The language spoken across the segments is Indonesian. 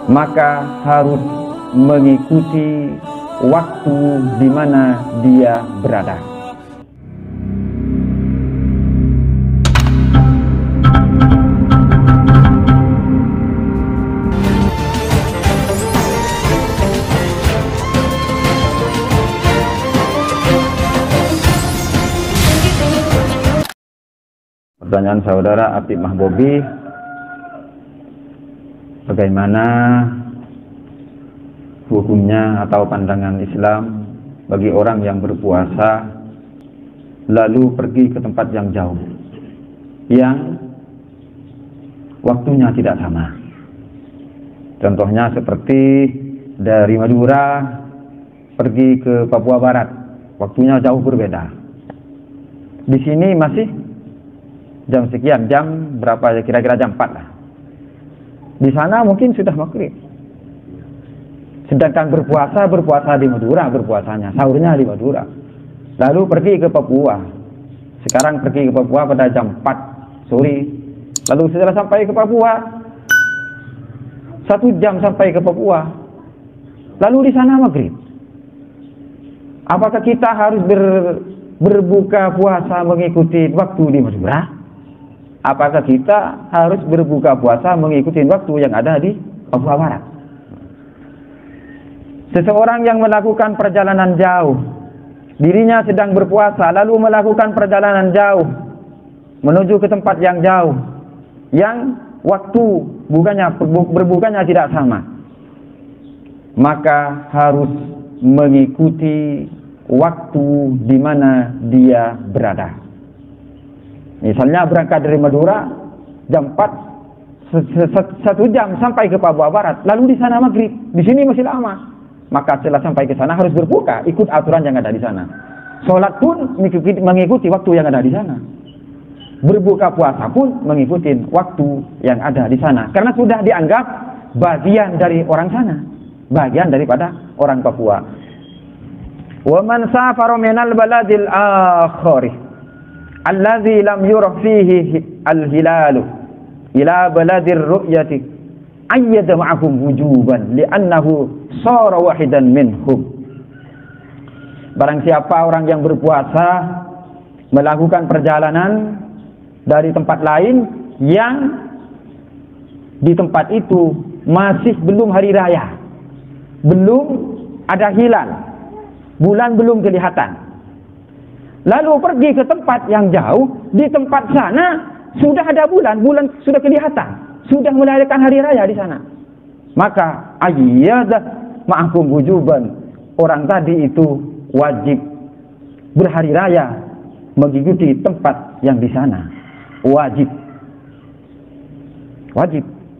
maka harus mengikuti waktu di mana dia berada. Pertanyaan saudara Atik Mahbobi, bagaimana hukumnya atau pandangan Islam bagi orang yang berpuasa lalu pergi ke tempat yang jauh, yang waktunya tidak sama. Contohnya seperti dari Madura pergi ke Papua Barat, waktunya jauh berbeda. Di sini masih jam sekian, jam berapa, kira-kira jam 4 lah. Di sana mungkin sudah maghrib. Sedangkan berpuasa di Madura, berpuasanya, sahurnya di Madura. Lalu pergi ke Papua. Sekarang pergi ke Papua pada jam 4 sore. Lalu setelah sampai ke Papua, 1 jam sampai ke Papua. Lalu di sana maghrib. Apakah kita harus berbuka puasa mengikuti waktu di Madura? Apakah kita harus berbuka puasa mengikuti waktu yang ada di Papua Barat? Seseorang yang melakukan perjalanan jauh, dirinya sedang berpuasa, lalu melakukan perjalanan jauh menuju ke tempat yang jauh, yang waktu berbukanya tidak sama, maka harus mengikuti waktu di mana dia berada. Misalnya berangkat dari Madura jam 4, 1 jam sampai ke Papua Barat, lalu di sana maghrib, di sini masih lama, maka setelah sampai ke sana harus berbuka, ikut aturan yang ada di sana. Sholat pun mengikuti waktu yang ada di sana. Berbuka puasa pun mengikuti waktu yang ada di sana, karena sudah dianggap bagian dari orang sana, bagian daripada orang Papua. Wa man safara minal baladil akhari alladzi lam yurah fihi al-hilalu ila baladir ru'yati ayyada ma'ahum wujuban li'annahu sara wahidan minhum. Barang siapa orang yang berpuasa melakukan perjalanan dari tempat lain yang di tempat itu masih belum hari raya, belum ada hilal, bulan belum kelihatan, lalu pergi ke tempat yang jauh, di tempat sana sudah ada bulan sudah kelihatan, sudah merayakan hari raya di sana, maka ayyada ma'akum wujuban, orang tadi itu wajib berhari raya mengikuti tempat yang di sana, wajib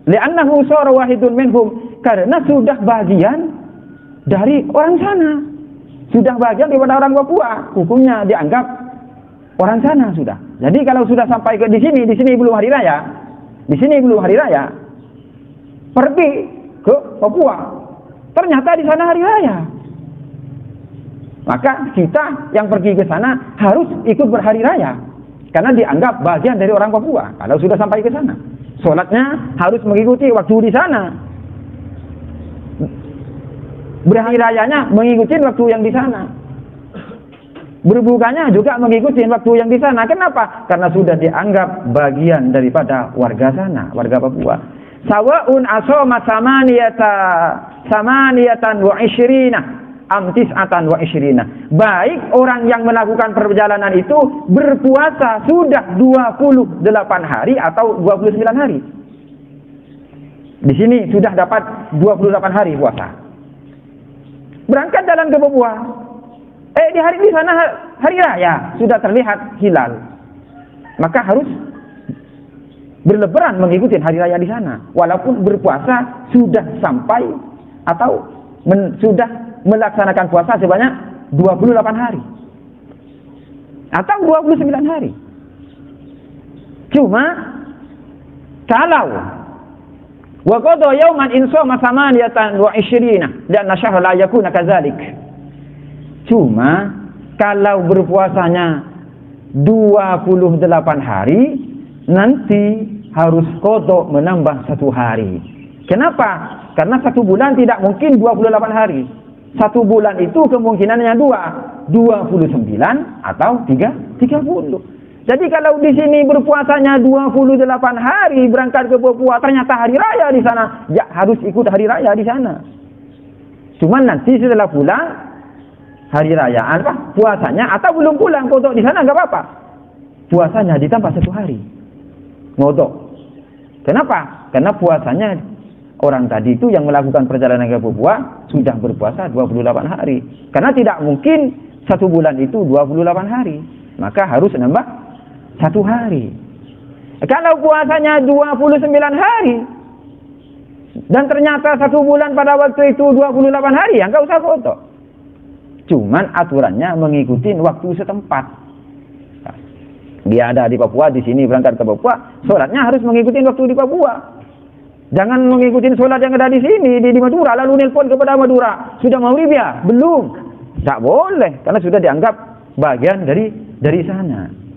li'annahu sara wahidun minhum, karena sudah bagian dari orang sana, sudah bagian daripada orang Papua, hukumnya dianggap orang sana sudah. Jadi kalau sudah sampai ke di sini belum hari raya, pergi ke Papua, ternyata di sana hari raya, maka kita yang pergi ke sana harus ikut berhari raya, karena dianggap bagian dari orang Papua. Kalau sudah sampai ke sana, sholatnya harus mengikuti waktu di sana, berhari rayanya mengikuti waktu yang di sana, berbukanya juga mengikuti waktu yang di sana. Kenapa? Karena sudah dianggap bagian daripada warga sana, warga Papua. Sawa'un asoma samaniyatan wa isyrina am tis'atan wa isyrina. Baik orang yang melakukan perjalanan itu berpuasa sudah 28 hari atau 29 hari. Di sini sudah dapat 28 hari puasa. Berangkat jalan ke Papua, di sana hari raya, sudah terlihat hilal, maka harus berlebaran mengikuti hari raya di sana, walaupun berpuasa sudah sampai atau sudah melaksanakan puasa sebanyak 28 hari atau 29 hari. Cuma kalau wa qada yawman insama samaniyatan wa isyrina dan syahra la yakuna kadzalik. Cuma kalau berpuasanya 28 hari, nanti harus qada menambah 1 hari. Kenapa? Karena 1 bulan tidak mungkin 28 hari. 1 bulan itu kemungkinannya 29 atau 30. Jadi kalau di sini berpuasanya 28 hari berangkat ke Papua, ternyata hari raya di sana, ya harus ikut hari raya di sana. Cuman nanti setelah pulang hari raya puasanya atau belum pulang kodok di sana nggak apa-apa. Puasanya ditambah 1 hari. Ngodok. Kenapa? Karena puasanya orang tadi itu yang melakukan perjalanan ke Papua sudah berpuasa 28 hari. Karena tidak mungkin 1 bulan itu 28 hari. Maka harus nambah 1 hari. Kalau puasanya 29 hari dan ternyata 1 bulan pada waktu itu 28 hari, ya nggak usah kodok. Cuman aturannya mengikuti waktu setempat. Dia ada di Papua, di sini berangkat ke Papua, sholatnya harus mengikuti waktu di Papua. Jangan mengikuti sholat yang ada di sini, di Madura, lalu nelpon kepada Madura. Sudah maghrib ya? Belum. Tak boleh, karena sudah dianggap bagian dari sana.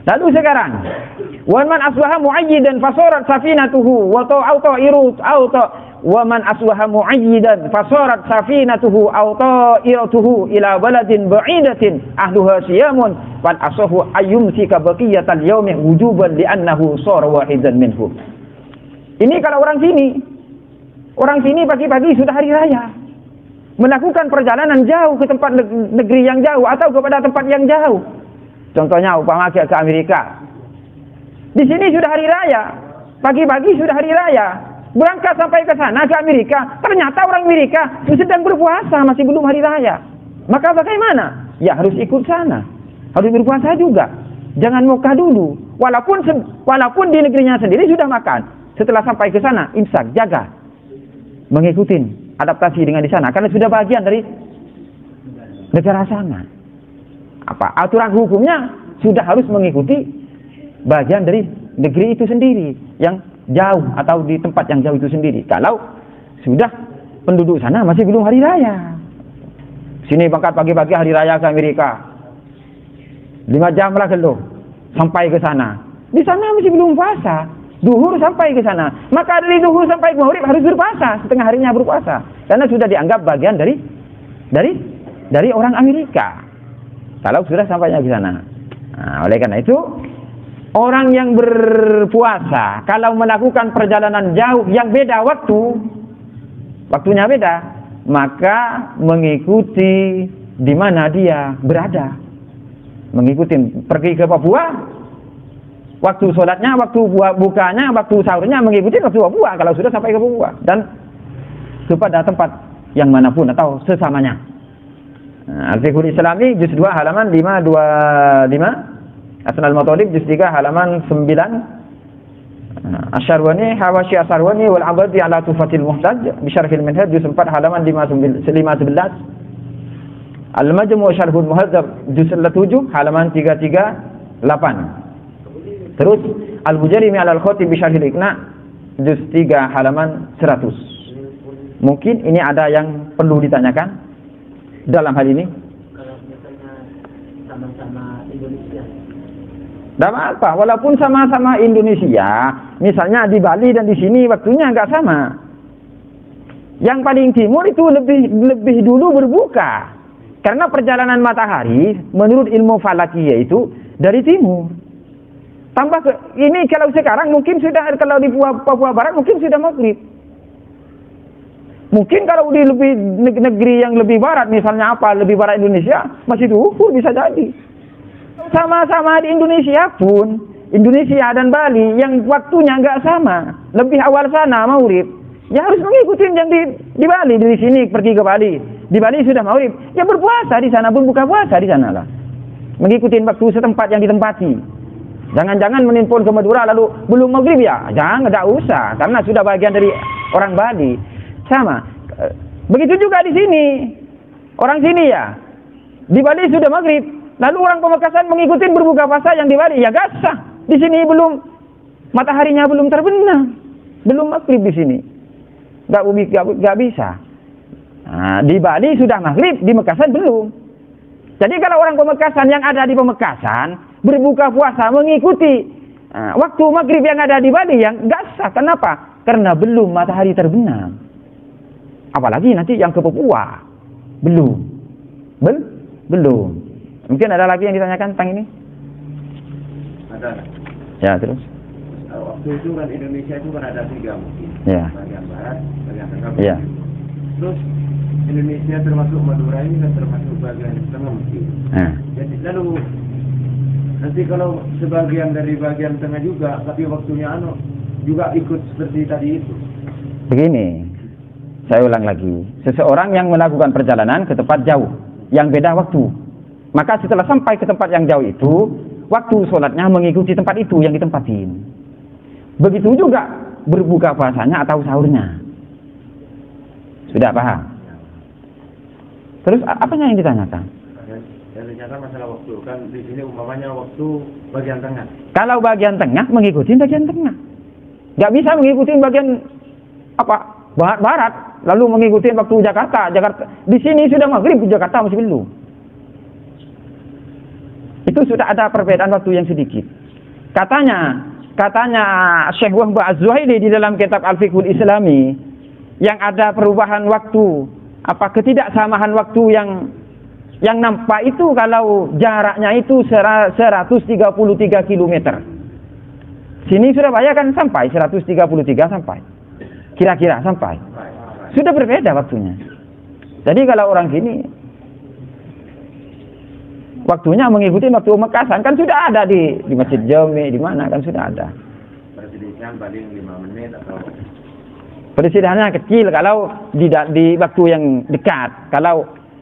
Lalu sekarang, wa man asbaha mu'ayyidan fasarat safinatuhu wa ta'iru wa man asbaha mu'ayyidan fasarat safinatuhu aw ta'iratuhu ila baladin ba'idatin ahluha siyamun fal asahu ayyumsika baqiyatal yaumi wujuban li'annahu sara wahidan minhum. Ini kalau orang sini. Orang sini pagi-pagi sudah hari raya. Melakukan perjalanan jauh ke tempat negeri yang jauh atau kepada tempat yang jauh. Contohnya umpama ke Amerika. Di sini sudah hari raya. Pagi-pagi sudah hari raya. Berangkat sampai ke sana ke Amerika. Ternyata orang Amerika sedang berpuasa, masih belum hari raya. Maka bagaimana? Ya harus ikut sana. Harus berpuasa juga. Jangan mukah dulu. Walaupun di negerinya sendiri sudah makan. Setelah sampai ke sana, imsak, jaga. Mengikuti adaptasi dengan di sana. Karena sudah bagian dari negara sana. Aturan hukumnya sudah harus mengikuti bagian dari negeri itu sendiri. Yang jauh atau di tempat yang jauh itu sendiri. Kalau sudah penduduk sana masih belum hari raya. Sini berangkat pagi-pagi hari raya ke Amerika. 5 jam lah kalau sampai ke sana. Di sana masih belum puasa. Duhur sampai ke sana. Maka dari duhur sampai ke maghrib harus berpuasa. Setengah harinya berpuasa. Karena sudah dianggap bagian dari orang Amerika. Kalau sudah sampainya ke sana. Nah, oleh karena itu, orang yang berpuasa, kalau melakukan perjalanan jauh yang beda waktunya beda, maka mengikuti di mana dia berada. Mengikuti, pergi ke Papua, waktu sholatnya, waktu bukanya, waktu sahurnya mengikuti waktu Papua kalau sudah sampai ke Papua. Dan kepada tempat yang manapun atau sesamanya. Al-Fiqhul Islami juz 2 halaman 525, Asnal Matalib juz 3 halaman 9, Asy-Syarwani Hawashi Asy-Syarwani wal Abadi ala Tufatil Muhtaj bi Syarhil Minhaj juz 4 halaman 511, Al-Majmu' Syarhul Muhadzab juz 7 halaman 338. Terus Al-Bujarimi al-Khatib bi Syarhil Iqna juz 3 halaman 100. Mungkin ini ada yang perlu ditanyakan dalam hal ini. Kalau misalnya sama-sama Indonesia, tidak apa, walaupun sama-sama Indonesia, misalnya di Bali dan di sini waktunya nggak sama. Yang paling timur itu lebih dulu berbuka, karena perjalanan matahari menurut ilmu falakiyah itu dari timur. Tambah ini kalau sekarang mungkin sudah, kalau di Papua Barat mungkin sudah maghrib. Mungkin kalau di negeri yang lebih barat, misalnya lebih barat Indonesia, masih duhur bisa jadi. Sama-sama di Indonesia pun, Indonesia dan Bali yang waktunya nggak sama, lebih awal sana maghrib, ya harus mengikuti yang di Bali. Dari sini pergi ke Bali, di Bali sudah maghrib, ya berpuasa di sana, berbuka puasa di sana lah. Mengikuti waktu setempat yang ditempati. Jangan-jangan menelpon ke Madura lalu belum maghrib ya, jangan, nggak usah, karena sudah bagian dari orang Bali. Sama. Begitu juga di sini. Orang sini ya. Di Bali sudah maghrib. Lalu orang Pamekasan mengikuti berbuka puasa yang di Bali. Ya gak sah. Di sini belum, mataharinya belum terbenam. Belum maghrib di sini. Gak bisa. Nah, di Bali sudah maghrib, di Pamekasan belum. Jadi kalau orang Pamekasan yang ada di Pamekasan berbuka puasa mengikuti waktu maghrib yang ada di Bali, yang gak sah. Kenapa? karena belum matahari terbenam. Apalagi nanti yang ke Papua. Belum. Belum. Mungkin ada lagi yang ditanyakan tentang ini? Ada. Ya, terus. Waktu itu kan Indonesia itu kan ada 3 mungkin. Ya. Bagian barat, bagian tengah. Ya. Terus Indonesia termasuk Madura ini kan termasuk bagian tengah mungkin. Nah. Jadi lalu nanti kalau sebagian dari bagian tengah juga, tapi waktunya juga ikut seperti tadi itu. Begini, saya ulang lagi. Seseorang yang melakukan perjalanan ke tempat jauh, yang beda waktu, maka setelah sampai ke tempat yang jauh itu, waktu sholatnya mengikuti tempat itu yang ditempatin. Begitu juga berbuka puasanya atau sahurnya. Sudah paham? Terus apanya yang ditanyakan? Dan ternyata masalah waktu kan di sini umpamanya waktu bagian tengah. Kalau bagian tengah mengikuti bagian tengah, nggak bisa mengikuti bagian barat, lalu mengikuti waktu Jakarta. Di sini sudah maghrib, di Jakarta masih belum. Itu sudah ada perbedaan waktu yang sedikit. Katanya Syekh Wahb Az-Zuhaili di dalam kitab Al-Fiqhul Islami, yang ada perubahan waktu, ketidaksamaan waktu yang nampak itu kalau jaraknya itu 133 km. Sini Surabaya kan sampai 133 sampai. Kira-kira sampai. Sudah berbeda waktunya. Jadi kalau orang sini waktunya mengikuti waktu Mekasan kan sudah ada di Masjid Jami, di mana kan sudah ada. Perselisihan paling 5 menit atau Perselisihannya kecil kalau di waktu yang dekat.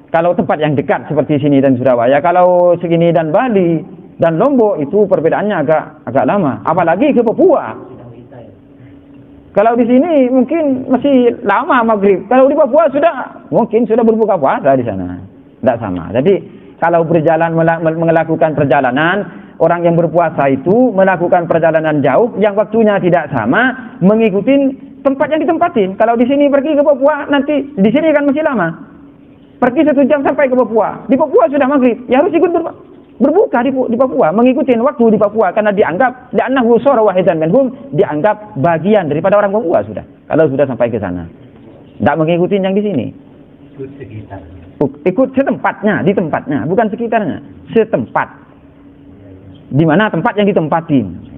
Kalau tempat yang dekat seperti sini dan Surabaya, kalau segini dan Bali dan Lombok itu perbedaannya agak lama. Apalagi ke Papua. Kalau di sini mungkin masih lama maghrib. Kalau di Papua mungkin sudah berbuka puasa di sana. Tidak sama. Jadi kalau melakukan perjalanan, orang yang berpuasa itu melakukan perjalanan jauh yang waktunya tidak sama, mengikuti tempat yang ditempatin. Kalau di sini pergi ke Papua, nanti di sini kan masih lama. Pergi 1 jam sampai ke Papua. Di Papua sudah maghrib. Ya harus ikut berbuka di Papua, mengikuti waktu di Papua karena dianggap li'annahu sara wahidan minhum, dianggap bagian daripada orang Papua sudah. Kalau sudah sampai ke sana. Tidak mengikuti yang di sini. Ikut sekitar. Ikut setempatnya, di tempatnya, bukan sekitarnya, setempat. Di mana tempat yang ditempatin.